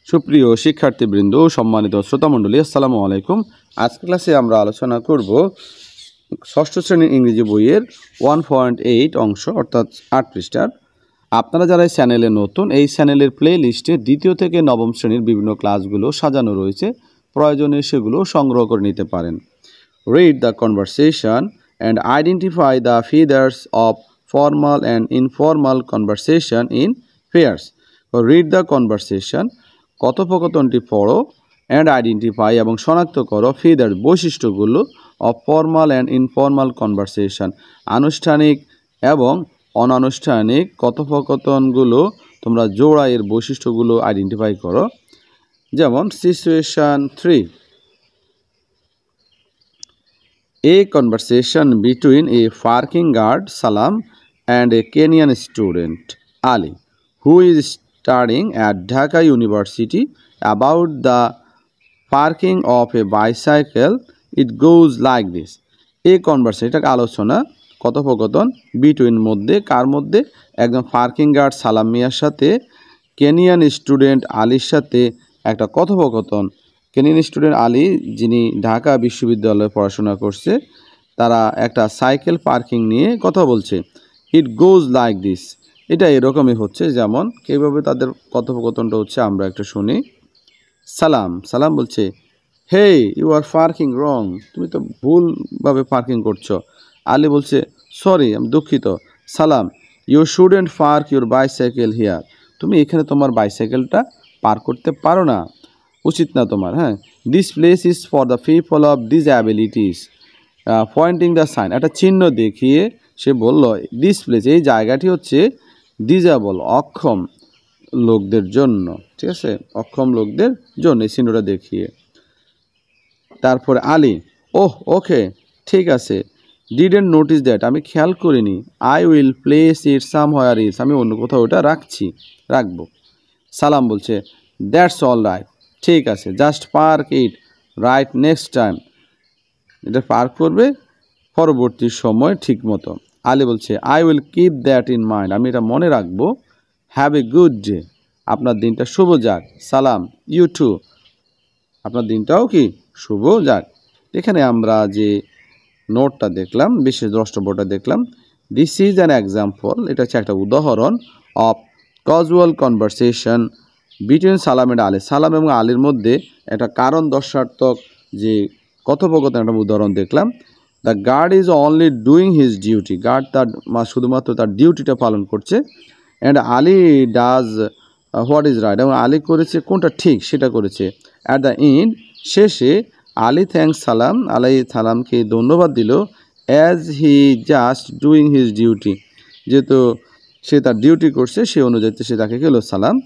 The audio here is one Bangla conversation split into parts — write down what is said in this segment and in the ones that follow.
সুপ্রিয় শিক্ষার্থীবৃন্দ, সম্মানিত শ্রোতামণ্ডলী, আসসালামু আলাইকুম। আজকের ক্লাসে আমরা আলোচনা করব ষষ্ঠ শ্রেণীর ইংরেজি বইয়ের 1.8 অংশ অর্থাৎ 8 পৃষ্ঠার। আপনারা যারা এই চ্যানেলে নতুন, এই চ্যানেলের প্লে লিস্টে দ্বিতীয় থেকে নবম শ্রেণীর বিভিন্ন ক্লাসগুলো সাজানো রয়েছে, প্রয়োজনে সেগুলো সংগ্রহ করে নিতে পারেন। Read the conversation and identify the features of formal and informal conversation in pairs. Read the conversation, কথোপকথনটি পড়ো, অ্যান্ড আইডেন্টিফাই এবং শনাক্ত করো ফিচার বৈশিষ্ট্যগুলো of formal and informal conversation, আনুষ্ঠানিক এবং অনানুষ্ঠানিক কথোপকথনগুলো তোমরা জোড়া এর বৈশিষ্ট্যগুলো আইডেন্টিফাই করো। যেমন situation 3, a conversation between a parking guard Salam and a Kenyan student Ali, who is studying at Dhaka University, about the parking of a bicycle. It goes like this. A conversation, এটা আলোচনা, কথোপকথন, বিটুইন মধ্যে, কার মধ্যে? একজন পার্কিং গার্ড সালাম মিয়ার সাথে কেনিয়ান স্টুডেন্ট আলীর সাথে একটা কথোপকথন। কেনিয়ান স্টুডেন্ট আলী, যিনি ঢাকা বিশ্ববিদ্যালয়ে পড়াশোনা করছে, তারা একটা সাইকেল পার্কিং নিয়ে কথা বলছে। ইট গোজ লাইক দিস, এটা এরকমই হচ্ছে। যেমন কীভাবে তাদের কথোপকথনটা হচ্ছে আমরা একটু শুনি। সালাম বলছে, হে ইউ আর পার্কিং রং, তুমি তো ভুলভাবে পার্কিং করছো। আলী বলছে, সরি, আমি দুঃখিত। সালাম, you shouldn't park your bicycle here, তুমি এখানে তোমার বাইসাইকেলটা পার্ক করতে পারো না, উচিত না তোমার। হ্যাঁ, this place is for the people of disabilities, pointing the sign, একটা চিহ্ন দেখিয়ে সে বলল, দিস প্লেস, এই জায়গাটি হচ্ছে ডিসএবল, অক্ষম লোকদের জন্য। ঠিক আছে, অক্ষম লোকদের জন্য এই চিহ্নটা দেখিয়ে। তারপরে আলী, ওহ ওকে, ঠিক আছে। ডিডেন্ট নোটিস দ্যাট, আমি খেয়াল করিনি। I will place it somewhere else, আমি অন্য কোথাও ওটা রাখবো। সালাম বলছে, দ্যাটস অল রাইট, ঠিক আছে। জাস্ট পার্ক ইট রাইট নেক্সট টাইম, এটা পার্ক করবে পরবর্তী সময় ঠিক মতো। আলী বলছে, I will keep that in mind, আমি এটা মনে রাখবো। হ্যাভ এ গুড ডে, আপনার দিনটা শুভ যাক। সালাম, ইউ টু, আপনার দিনটাও কি শুভ যাক। এখানে আমরা যে নোটটা দেখলাম, বিশেষ দ্রষ্টব্যটা দেখলাম, দিস ইজ অ্যান এক্সাম্পল, এটা হচ্ছে একটা উদাহরণ অফ ক্যাজুয়াল কনভারসেশন বিটুইন সালাম অ্যান্ড আলী, সালাম এবং আলীর মধ্যে একটা কারণ দর্শার্থক যে কথোপকথন, একটা উদাহরণ দেখলাম। The guard is only doing his duty, guard তার শুধুমাত্র তার ডিউটিটা পালন করছে। And Ali does what is right, এবং আলী করেছে কোনটা ঠিক সেটা করেছে। অ্যাট দ্য এন্ড, শেষে, আলী থ্যাঙ্কস সালাম, আলী সালামকে ধন্যবাদ দিল, as he just doing his duty, যেহেতু সে তার ডিউটি করছে সে অনুযায়ী সে তাকে গেল সালাম,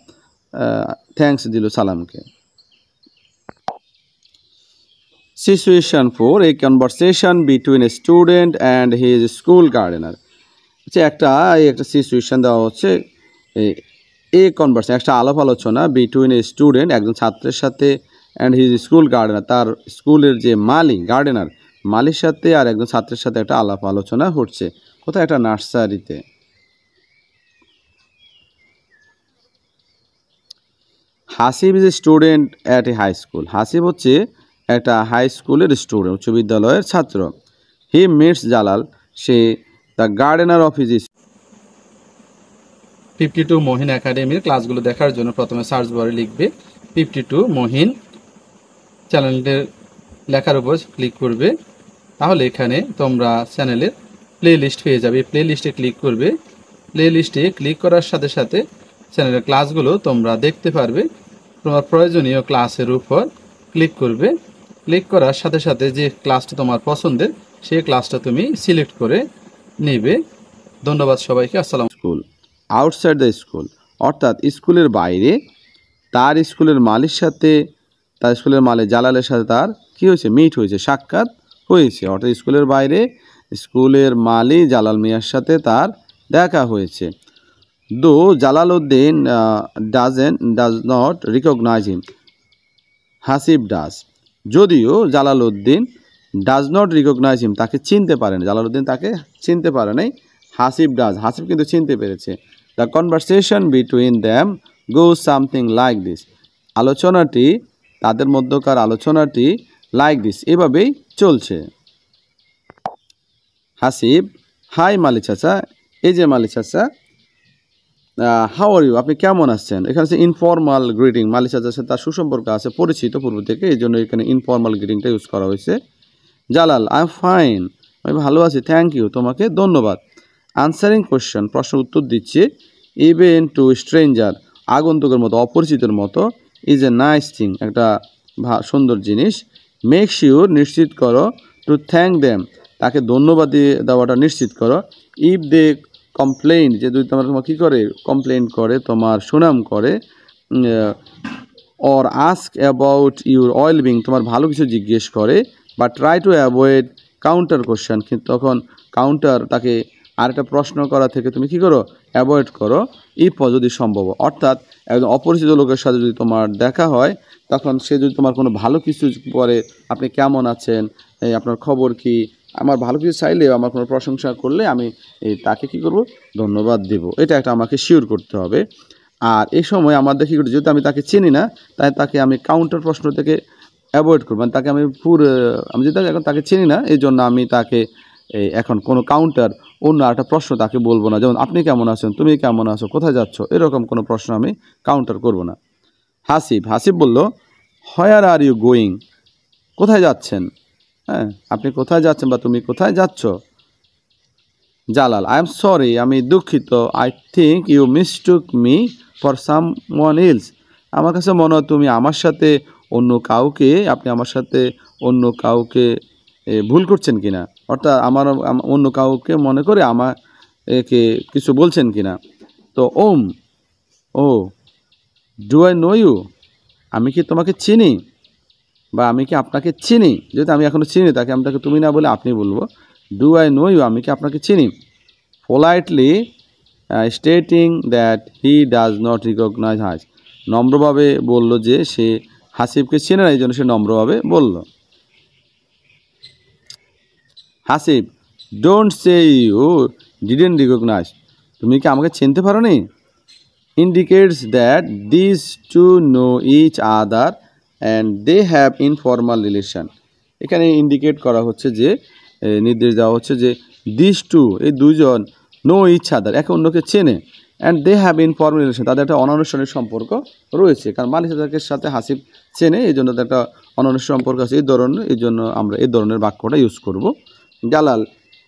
থ্যাঙ্কস দিল সালামকে। Situation 4, a conversation between a student and his school gardener. একটা সিচুয়েশন দেওয়া হচ্ছে, এ কনভারসেশন, একটা আলাপ আলোচনা, বিটুইন এ স্টুডেন্ট, একজন ছাত্রের সাথে, অ্যান্ড হিজ স্কুল গার্ডেনার, তার স্কুলের যে মালি, গার্ডেনার, মালির সাথে আর একজন ছাত্রের সাথে একটা আলাপ আলোচনা হচ্ছে। কোথায়? একটা নার্সারিতে। Hasib is a student at a high school, Hasib হচ্ছে একটা হাই স্কুলের স্টুডেন্ট, উচ্চ বিদ্যালয়ের ছাত্র। হি মিটস জালাল, সে the gardener of his 52 Mohin একাডেমির ক্লাসগুলো দেখার জন্য প্রথমে সার্চ বারে লিখবে 52 মহিন, চ্যানেলটির লেখার উপর ক্লিক করবে, তাহলে এখানে তোমরা চ্যানেলের প্লে লিস্ট পেয়ে যাবে। প্লে লিস্টে ক্লিক করবে, প্লে লিস্টে ক্লিক করার সাথে সাথে চ্যানেলের ক্লাসগুলো তোমরা দেখতে পারবে। তোমার প্রয়োজনীয় ক্লাসের উপর ক্লিক করবে, ক্লিক করার সাথে সাথে যে ক্লাসটা তোমার পছন্দের সেই ক্লাসটা তুমি সিলেক্ট করে নেবে। ধন্যবাদ সবাইকে, আসসালাম। স্কুল, আউটসাইড দ্য স্কুল, অর্থাৎ স্কুলের বাইরে, তার স্কুলের মালির সাথে, তার স্কুলের মালিক জালালের সাথে তার কী হয়েছে? মিট হয়েছে, সাক্ষাৎ হয়েছে। অর্থাৎ স্কুলের বাইরে স্কুলের মালি জালাল মিয়ার সাথে তার দেখা হয়েছে। Though Jalaluddin does not recognize him, Hasib does, যদিও Jalaluddin does not recognize him, তাকে চিনতে পারে না, জালালউদ্দিন তাকে চিনতে পারে নাই, হাসিব ডাজ, হাসিব কিন্তু চিনতে পেরেছে। The conversation between them goes something like this, আলোচনাটি তাদের মধ্যকার আলোচনাটি লাইক দিস এভাবেই চলছে। হাসিব, হাই মালি চাচা, এই যে মালি চাচা, হাউ আর ইউ, আপনি কেমন আছেন। এখানে হচ্ছে ইনফর্মাল গ্রিটিং, মালি চাচার সাথে তার সুসম্পর্ক আছে, পরিচিত পূর্ব থেকে, এই জন্য এখানে ইনফর্মাল গ্রিটিংটা ইউজ করা হয়েছে। জালাল, আই এম ফাইন, আমি ভালো আছি, থ্যাংক ইউ, তোমাকে ধন্যবাদ। আনসারিং কোয়েশ্চেন, প্রশ্ন উত্তর দিচ্ছে। ইভেন টু স্ট্রেঞ্জার, আগন্তুকের মতো, অপরিচিতের মতো। ইজ এ নাইস থিং, একটা সুন্দর জিনিস। মেক শিওর, নিশ্চিত করো। টু থ্যাংক দেম, তাকে ধন্যবাদ দিয়ে দেওয়াটা নিশ্চিত করো। ইফ দে কমপ্লেইন, যে যদি তোমার কী করে, কমপ্লেইন করে, তোমার সুনাম করে। Or ask about your well being, তোমার ভালো কিছু জিজ্ঞেস করে। বা try to avoid counter question, কিন্তু তখন কাউন্টার, তাকে আরেকটা প্রশ্ন করা থেকে তুমি কী করো, অ্যাভয়েড করো। ইফ যদি সম্ভব, অর্থাৎ একজন অপরিচিত লোকের সাথে যদি তোমার দেখা হয়, তখন সে যদি তোমার কোনো ভালো কিছু করে, আপনি কেমন আছেন, আপনার খবর কি, আমার ভালো কিছু চাইলে, আমার কোনো প্রশংসা করলে আমি তাকে কী করব, ধন্যবাদ দেব। এটা একটা আমাকে শিওর করতে হবে। আর এই সময় আমাদের কী করতে, যেহেতু আমি তাকে চিনি না, তাই তাকে আমি কাউন্টার প্রশ্ন থেকে অ্যাভয়েড করব, মানে তাকে আমি আমি যেহেতু এখন তাকে চিনি না, এই জন্য আমি তাকে এখন কোনো কাউন্টার, অন্য একটা প্রশ্ন তাকে বলবো না, যেমন আপনি কেমন আছেন, তুমি কেমন আছো, কোথায় যাচ্ছ, এরকম কোনো প্রশ্ন আমি কাউন্টার করব না। হাসিব, হাসিব বলল, হোয়ার আর ইউ গোয়িং, কোথায় যাচ্ছেন, হ্যাঁ, আপনি কোথায় যাচ্ছেন বা তুমি কোথায় যাচ্ছ। জালাল, আই এম সরি, আমি দুঃখিত। I think you mistook me for someone else, আমার কাছে মনে হয় তুমি আমার সাথে অন্য কাউকে, আপনি আমার সাথে অন্য কাউকে ভুল করছেন কিনা, অর্থাৎ আমার অন্য কাউকে মনে করে আমার একে কিছু বলছেন কিনা। তো ও ডু আই নো ইউ, আমি কি তোমাকে চিনি, বা আমি কি আপনাকে চিনি, যেহেতু আমি এখনও চিনি তাকে, আমি তাকে তুমি না বলে আপনি বলবো। ডু আই নো ইউ, আমি কি আপনাকে চিনি। Politely stating that he does not recognise হাস, নম্রভাবে বলল যে সে হাসিবকে চেনে না, এই জন্য সে নম্রভাবে বলল। Hasib, don't say you didn't recognize, তুমি কি আমাকে চিনতে পারো নি। Indicates that this two know each other and they have informal relation, এখানে ইন্ডিকেট করা হচ্ছে যে, নির্দেশ দেওয়া হচ্ছে যে, দিস টু, এই দুইজন, নো ইচ আদার, একে অন্যকে চেনে, and they have informal relation, তাদের একটা অনানুষ্ঠানিক সম্পর্ক রয়েছে, কারণ মালিক চাচাকে সাথে হাসিব চেনে, এই জন্য তাদের একটা অনানুষ্ঠানিক সম্পর্ক আছে, এই জন্য আমরা এই ধরনের বাক্যটা ইউজ করব। জালাল,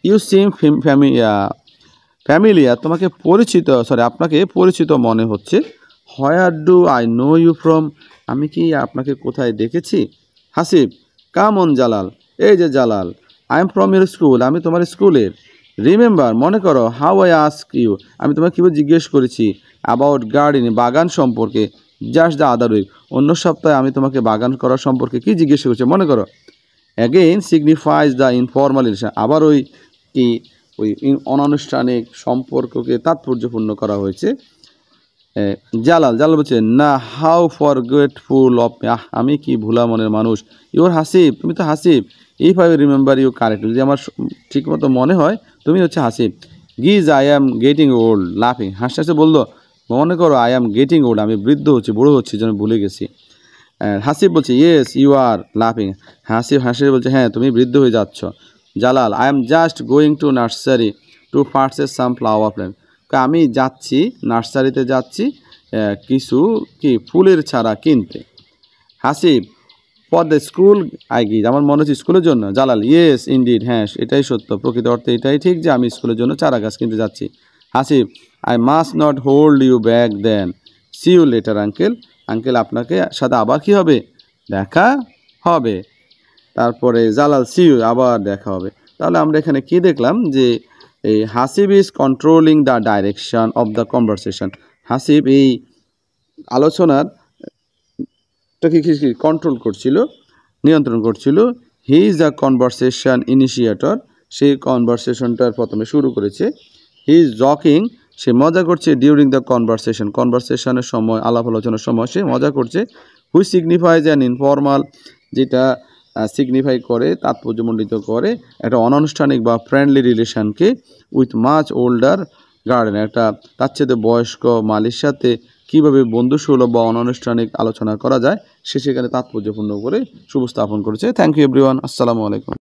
ইউ সিম ফ্যামিলিয়ার, তোমাকে পরিচিত, আপনাকে পরিচিত মনে হচ্ছে। Where do I know you from, আমি কি আপনাকে কোথায় দেখেছি। হাসিব, কাম অন জালাল, এই যে Jalal, I am from your school, আমি তোমার স্কুলের। রিমেম্বার, মনে করো, হাউ আই আস্ক ইউ, আমি তোমাকে কীভাবে জিজ্ঞেস করেছি, অ্যাবাউট গার্ডেন, বাগান সম্পর্কে, জাস্ট দ্য আদার উইক, অন্য সপ্তাহে আমি তোমাকে বাগান করার সম্পর্কে কী জিজ্ঞেস করেছি, মনে করো। Again signifies the informal relation, আবার ওই অনানুষ্ঠানিক সম্পর্ককে তাৎপর্যপূর্ণ করা হয়েছে। জালাল বলছে, না, হাউ ফর গ্রেটফুল অফ, আমি কি ভোলা মনের মানুষ। ইউর হাসিব, তুমি তো Hasib. If I remember you correct, যদি আমার ঠিকমতো মনে হয় তুমি হচ্ছে হাসিব। গিজ, আই অ্যাম গেটিং ওল্ড, লাফিং, হাসতে হাসতে বললো, মনে করো, আই অ্যাম গেটিং ওল্ড, আমি বৃদ্ধ হচ্ছি, বুড়ো হচ্ছি, যেন ভুলে গেছি। হাসিব বলছে, ইয়েস ইউ আর লাফিং, হাসিব বলছে, হ্যাঁ, তুমি বৃদ্ধ হয়ে যাচ্ছ। Jalal, I am just going to nursery two purchase some flower plant, আমি যাচ্ছি, নার্সারিতে যাচ্ছি কিছু ফুলের চারা কিনতে। Hasib, for the school I গিজ, আমার মনে হচ্ছে স্কুলের জন্য। জালাল, ইয়েস ইনডিড, হ্যাঁ, এটাই সত্য, প্রকৃত অর্থে এটাই ঠিক যে আমি স্কুলের জন্য চারা গাছ কিনতে যাচ্ছি। Hasib, I must not hold you back then, see you later uncle, আপনাকে সাথে আবার কি হবে, দেখা হবে। তারপরে জালাল, সি ইউ, আবার দেখা হবে। তাহলে আমরা এখানে কি দেখলাম যে, এই Hasib is controlling the direction of the conversation, Hasib এই আলোচনারটাকে কন্ট্রোল করছিল, নিয়ন্ত্রণ করছিল। He is the conversation initiator, সেই কনভারসেশনটার প্রথমে শুরু করেছে। হি ইজ জকিং, সে মজা করছে। ডিউরিং দ্য কনভারসেশনের সময়, আলাপ আলোচনার সময় সে মজা করছে। হুইচ সিগনিফাইজ অ্যান ইনফর্মাল, যেটা সিগনিফাই করে, তাৎপর্যমণ্ডিত করে একটা অনানুষ্ঠানিক বা ফ্রেন্ডলি রিলেশনকে, উইথ মাচ ওল্ডার গার্ডেন, একটা তার চেয়ে বয়স্ক মালির সাথে কীভাবে বন্ধুসুলভ বা অনানুষ্ঠানিক আলোচনা করা যায় সে সেখানে তাৎপর্যপূর্ণ করে উপস্থাপন করেছে। Thank you everyone. আসসালামু আলাইকুম।